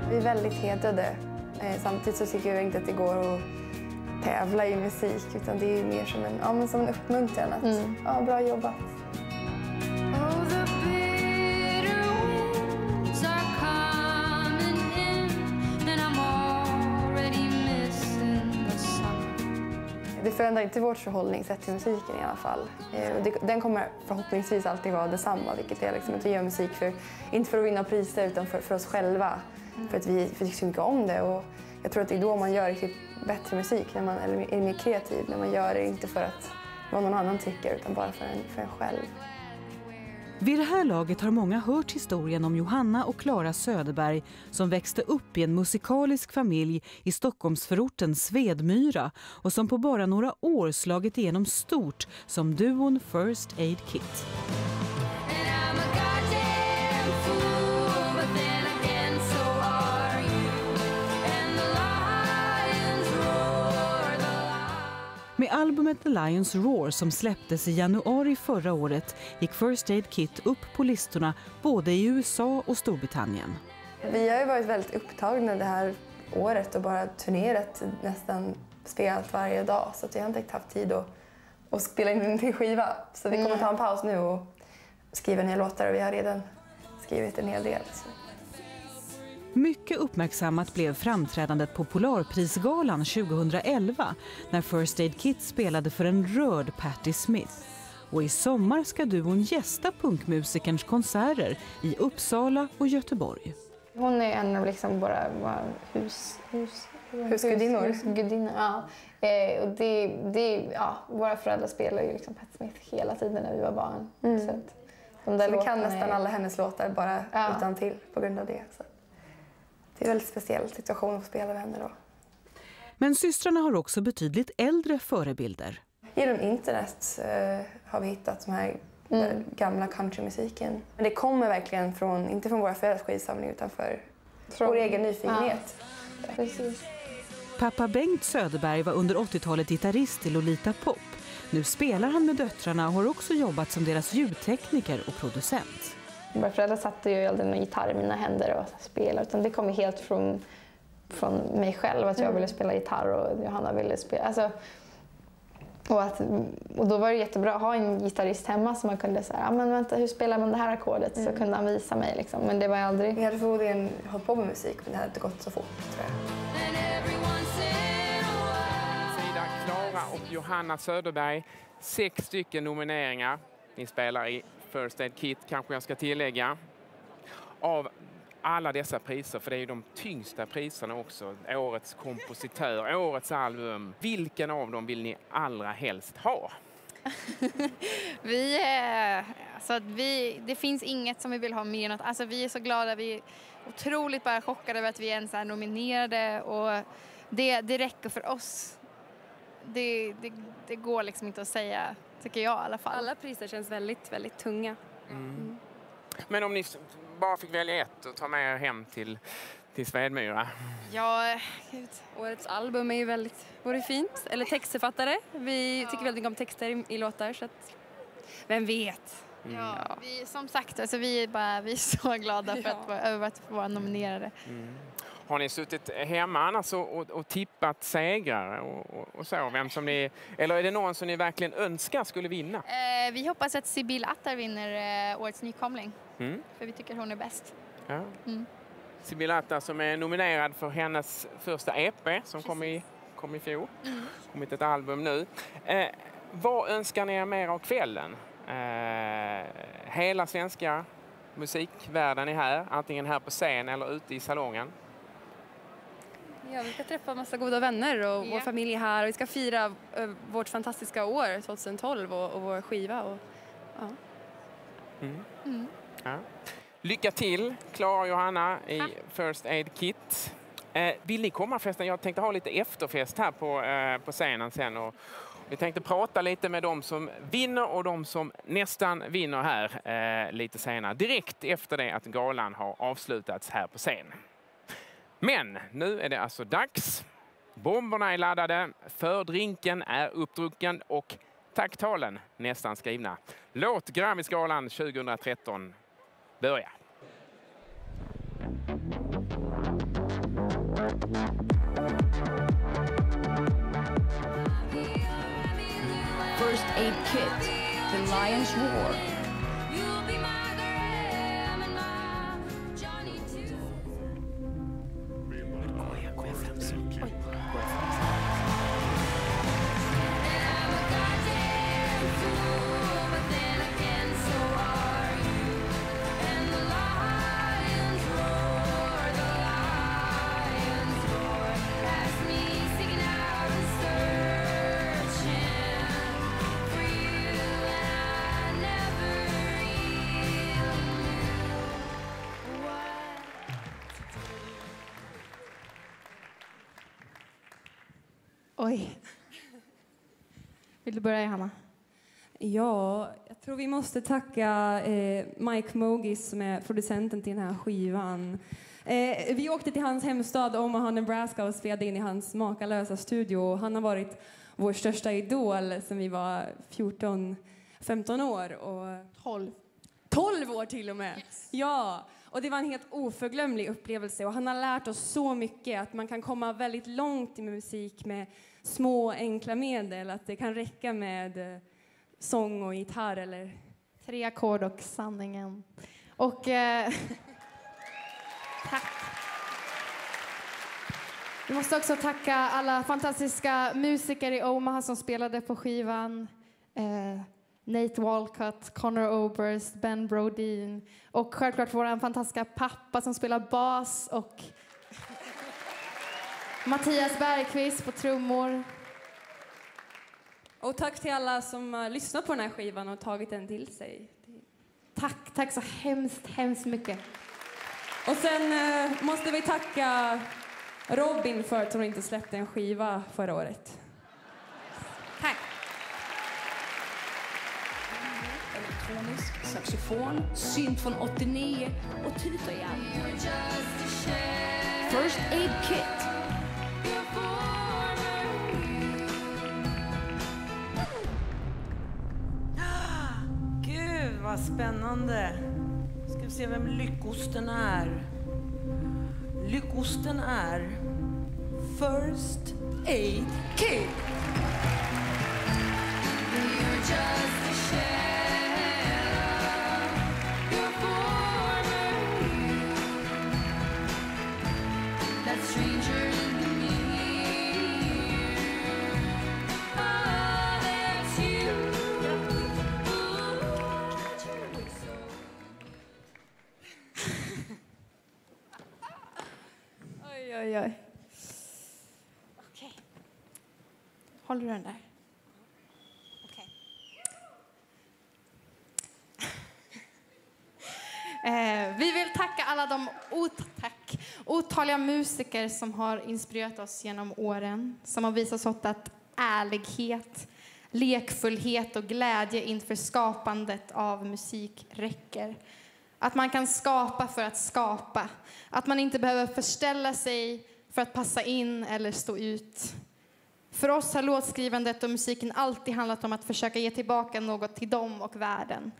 Vi är väldigt hedrade. Samtidigt så tycker jag inte att det går att tävla i musik, utan det är mer som en uppmuntran att bra jobbat. Det förändrar inte vårt förhållningssätt till musiken i alla fall. Den kommer förhoppningsvis alltid vara detsamma, vilket är liksom att vi gör musik inte för att vinna priser utan för oss själva. För att vi tycker så mycket om det, och jag tror att det är då man gör riktigt bättre musik, eller är mer kreativ, när man gör det inte för att vad någon annan tycker utan bara för en själv. Vid det här laget har många hört historien om Johanna och Clara Söderberg som växte upp i en musikalisk familj i Stockholmsförorten Svedmyra och som på bara några år slagit igenom stort som duon First Aid Kit. Med albumet The Lions Roar som släpptes i januari förra året gick First Aid Kit upp på listorna både i USA och Storbritannien. Vi har ju varit väldigt upptagna det här året och bara turnerat, nästan spelat varje dag, så att jag har inte haft tid att spela in en skiva. Så vi kommer ta en paus nu och skriva nya låtar, och vi har redan skrivit en hel del. Så. Mycket uppmärksammat blev framträdandet på Polarprisgalan 2011 när First Aid Kit spelade för en rörd Patti Smith. Och i sommar ska duon gästa punkmusikerns konserter i Uppsala och Göteborg. Hon är en av liksom våra husgudinnor. Ja. Och våra föräldrar spelar ju liksom Patti Smith hela tiden när vi var barn. Så att vi kan nästan alla hennes låtar bara utan till på grund av det. Så. Det är en väldigt speciell situation att spela med henne då. Men systrarna har också betydligt äldre förebilder. Genom internet har vi hittat de här gamla countrymusiken. Men det kommer verkligen inte från våra föräldrars skivsamling utan från vår egen nyfikenhet. Ja. Precis. Pappa Bengt Söderberg var under 80-talet gitarrist i Lolita Pop. Nu spelar han med döttrarna och har också jobbat som deras ljudtekniker och producent. Våra föräldrar satte ju aldrig någon gitarr i mina händer och spelade, utan det kom helt från mig själv, att jag ville spela gitarr och Johanna ville spela. Alltså, och då var det jättebra att ha en gitarrist hemma som man kunde säga, men vänta, hur spelar man det här ackordet? Så kunde han visa mig liksom. Men det var aldrig... Vi hade förmodligen hållit på med musik, men det hade inte gått så fort, tror jag. Frida, Clara och Johanna Söderberg, 6 stycken nomineringar. Ni spelar i First Aid Kit, kanske jag ska tillägga. Av alla dessa priser, för det är ju de tyngsta priserna också. Årets kompositör, årets album. Vilken av dem vill ni allra helst ha? Det finns inget som vi vill ha mer än att... Alltså, vi är så glada, vi är otroligt bara chockade över att vi ens är nominerade. Och det räcker för oss. Det går liksom inte att säga, tycker jag i alla fall. Alla priser känns väldigt, väldigt tunga. Men om ni bara fick välja ett och ta med er hem till Svedmyra? Ja, gud. Årets album är ju väldigt fint. Eller textförfattare. Vi tycker väldigt mycket om texter i låtar, så att... Vem vet? Ja, som sagt, alltså, vi är så glada över att få vara nominerade. Har ni suttit hemma annars och tippat segrar och så? Vem som ni, eller är det någon som ni verkligen önskar skulle vinna? Vi hoppas att Sibyl Attar vinner årets nykomling. För vi tycker hon är bäst. Ja. Sibyl Attar som är nominerad för hennes första EP som kom i fjol. Kommit ett album nu. Vad önskar ni er mer av kvällen? Hela svenska musikvärlden är här. Antingen här på scen eller ute i salongen. Ja, vi ska träffa en massa goda vänner och vår familj är här. Och vi ska fira vårt fantastiska år 2012 och vår skiva. Och, ja. Lycka till, Clara och Johanna i First Aid Kit. Vill ni komma förresten? Jag tänkte ha lite efterfest här på scenen sen. Och vi tänkte prata lite med de som vinner och de som nästan vinner här lite senare. Direkt efter det att galan har avslutats här på scen. Men nu är det alltså dags. Bomberna är laddade, fördrinken är uppdrucken och tacktalen nästan skrivna. Låt Grammisgalan 2013 börja. First Aid Kit, The Lion's Roar. Oj. Vill du börja, Hanna? Ja, jag tror vi måste tacka Mike Mogis som är producenten till den här skivan. Vi åkte till hans hemstad Omaha, Nebraska och spelade in i hans makalösa studio. Han har varit vår största idol sedan vi var 14-15 år. Och 12 år till och med. Yes. Ja, och det var en helt oförglömlig upplevelse. Och han har lärt oss så mycket att man kan komma väldigt långt i musik med små enkla medel. Att det kan räcka med sång och gitarr eller 3 ackord och sanningen. Och tack. Vi måste också tacka alla fantastiska musiker i Omaha som spelade på skivan. Nate Walcott, Connor Oberst, Ben Brodin och självklart vår fantastiska pappa som spelar bas och Mattias Bergqvist på trummor. Och tack till alla som har lyssnat på den här skivan och tagit den till sig. Tack så hemskt mycket. Och sen måste vi tacka Robin för att hon inte släppte en skiva förra året. Tack. Elektronisk saxofon, synt från 89 och tuta igen. First Aid Kit. Gud, vad spännande. Ska vi se vem Lyckosten är. Lyckosten är First Aid Kit. Oj. Okej. Håller du den där? Okej. Vi vill tacka alla de otaliga musiker som har inspirerat oss genom åren. Som har visat oss att ärlighet, lekfullhet och glädje inför skapandet av musik räcker. Att man kan skapa för att skapa. Att man inte behöver förställa sig för att passa in eller stå ut. För oss har låtskrivandet och musiken alltid handlat om att försöka ge tillbaka något till dem och världen.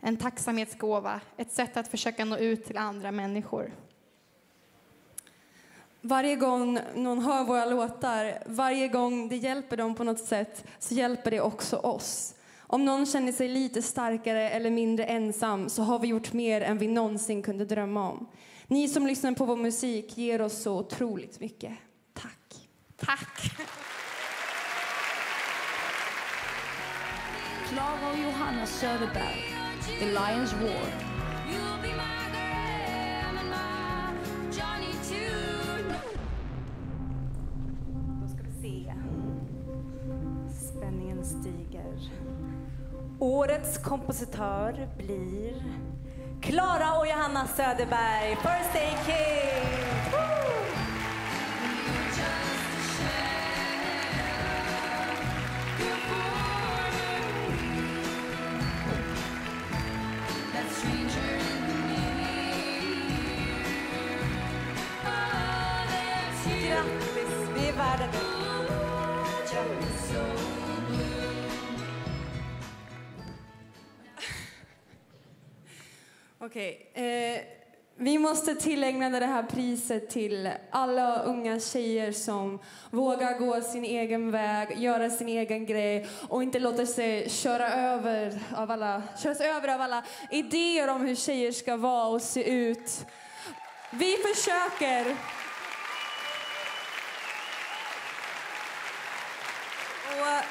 En tacksamhetsgåva, ett sätt att försöka nå ut till andra människor. Varje gång någon hör våra låtar, varje gång det hjälper dem på något sätt, så hjälper det också oss. Om någon känner sig lite starkare eller mindre ensam så har vi gjort mer än vi någonsin kunde drömma om. Ni som lyssnar på vår musik ger oss så otroligt mycket. Tack. Tack. Klara och Johanna Söderberg, The Lion's Roar. Då ska vi se. Spänningen stiger. Årets kompositör blir Klara och Johanna Söderberg, First Aid Kit. Grattis, vi är värda det. Okej. Vi måste tillägna det här priset till alla unga tjejer som vågar gå sin egen väg, göra sin egen grej och inte låta sig köras över av alla idéer om hur tjejer ska vara och se ut. Vi försöker. Och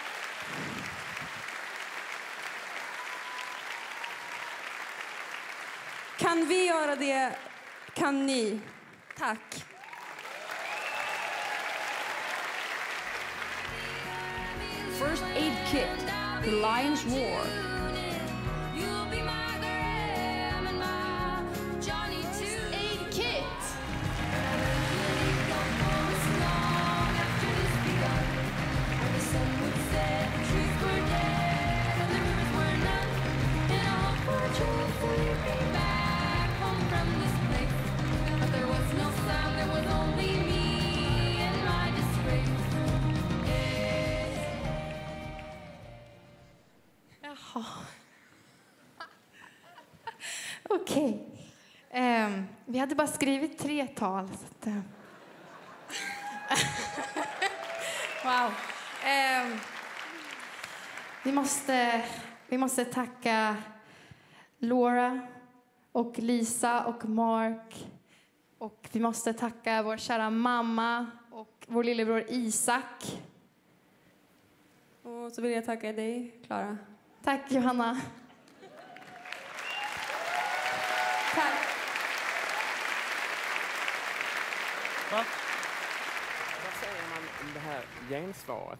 kan vi göra det, kan ni. Tack. First Aid Kit, The Lion's Roar. Aid Kit! Jaha. Okej. Vi hade bara skrivit 3 tal. Så att, wow. Vi måste tacka Laura och Lisa och Mark. Och vi måste tacka vår kära mamma och vår lillebror Isak. Och så vill jag tacka dig, Klara. Tack, Johanna. Tack. Vad säger man om det här gensvaret?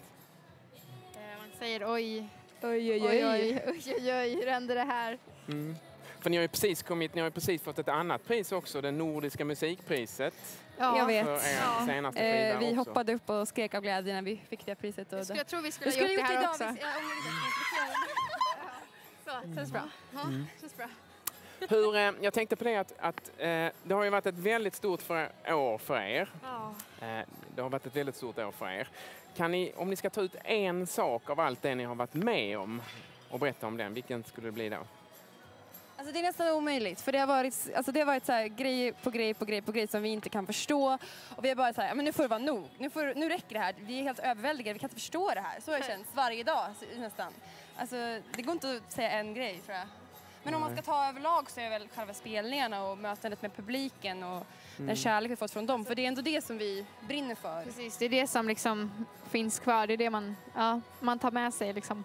Man säger oj, Oj. hur hände det här? För ni har ju precis fått ett annat pris också, det nordiska musikpriset. Ja, jag vet. För er senaste skiva Vi också. hoppade upp och skrek av glädje när vi fick det priset. Och Jag tror vi skulle ha gjort det här också. Så, känns bra. Känns bra. Jag tänkte på det att det har ju varit ett väldigt stort år för er. Ja. Det har varit ett väldigt stort år för er. Kan ni, om ni ska ta ut en sak av allt det ni har varit med om och berätta om den, vilken skulle det bli då? Alltså det är nästan omöjligt, för det har varit så här, grej på grej som vi inte kan förstå. Och vi har bara så här, men nu får det vara nog. Nu räcker det här. Vi är helt överväldigade, vi kan inte förstå det här. Så har det känts varje dag nästan. Alltså det går inte att säga en grej, tror jag. Men om man ska ta överlag så är väl själva spelningarna och mötandet med publiken och den kärlek vi fått från dem. För det är ändå det som vi brinner för. Precis, det är det som liksom finns kvar. Det är det man tar med sig liksom.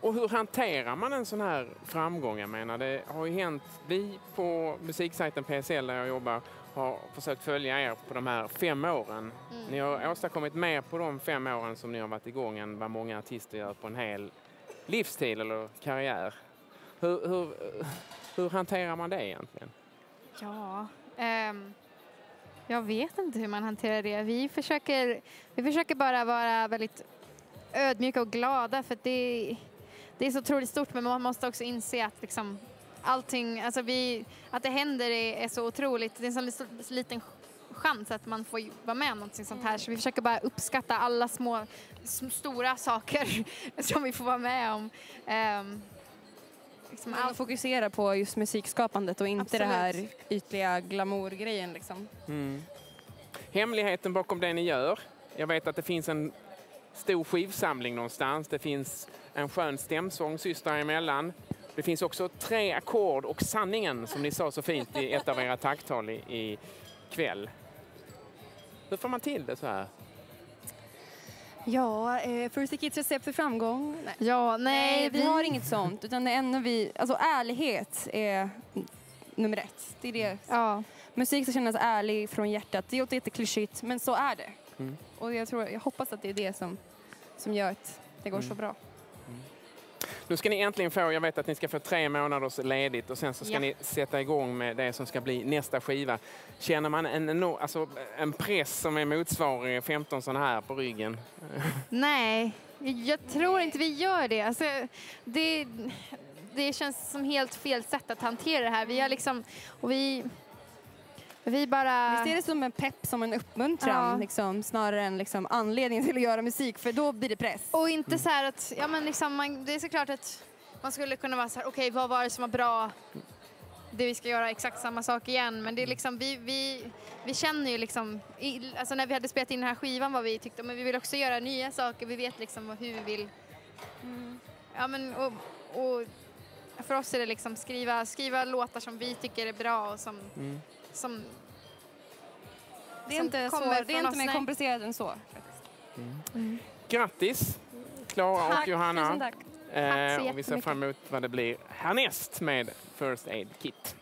Och hur hanterar man en sån här framgång? Jag menar, det har ju hänt, vi på musiksajten PSL där jag jobbar har försökt följa er på de här 5 åren. Ni har åstadkommit mer på de 5 åren som ni har varit igång än vad många artister gör på en hel livstid eller karriär. Hur hanterar man det egentligen? Ja, jag vet inte hur man hanterar det. Vi försöker bara vara väldigt ödmjuka och glada, för det är så otroligt stort, men man måste också inse att liksom allting, alltså att det händer är så otroligt. Det är en så liten chans att man får vara med om något sånt här, så vi försöker bara uppskatta alla stora saker som vi får vara med om. Liksom allt fokusera på just musikskapandet och inte Absolut. det här ytliga glamourgrejen liksom. Hemligheten bakom det ni gör, jag vet att det finns en stor skivsamling någonstans. Det finns en skön stämsång systrar emellan. Det finns också 3 ackord och sanningen som ni sa så fint i ett av era tacktal i kväll. Hur får man till det så här? Ja, First Aid Kits recept för framgång. Nej. Ja, nej, Vi har inget sånt, utan det enda alltså ärlighet är nummer 1. Det är det. Ja. Musik ska kännas ärlig från hjärtat. Det är inte klyschigt, men så är det. Och jag hoppas att det är det som gör att det går så bra. Nu ska ni äntligen få, jag vet att ni ska få 3 månaders ledigt och sen så ska ni sätta igång med det som ska bli nästa skiva. Känner man en press som är motsvarig 15 sådana här på ryggen? Nej, jag tror inte vi gör det. Alltså, det känns som helt fel sätt att hantera det här. Vi har liksom, och vi bara... Vi ser det som en pepp, som en uppmuntran, liksom, snarare än liksom anledning till att göra musik, för då blir det press. Och inte så här att, det är såklart att man skulle kunna vara så här, okej, vad var det som var bra vi ska göra exakt samma sak igen. Men det är liksom, vi känner ju liksom, alltså när vi hade spelat in den här skivan vad vi tyckte, men vi vill också göra nya saker. Vi vet liksom hur vi vill. Ja, men, och för oss är det liksom skriva låtar som vi tycker är bra och som det är inte så, det är inte mer komplicerat än så. Grattis Klara och Johanna. Tusen tack. Och vi ser fram emot vad det blir härnäst med First Aid Kit.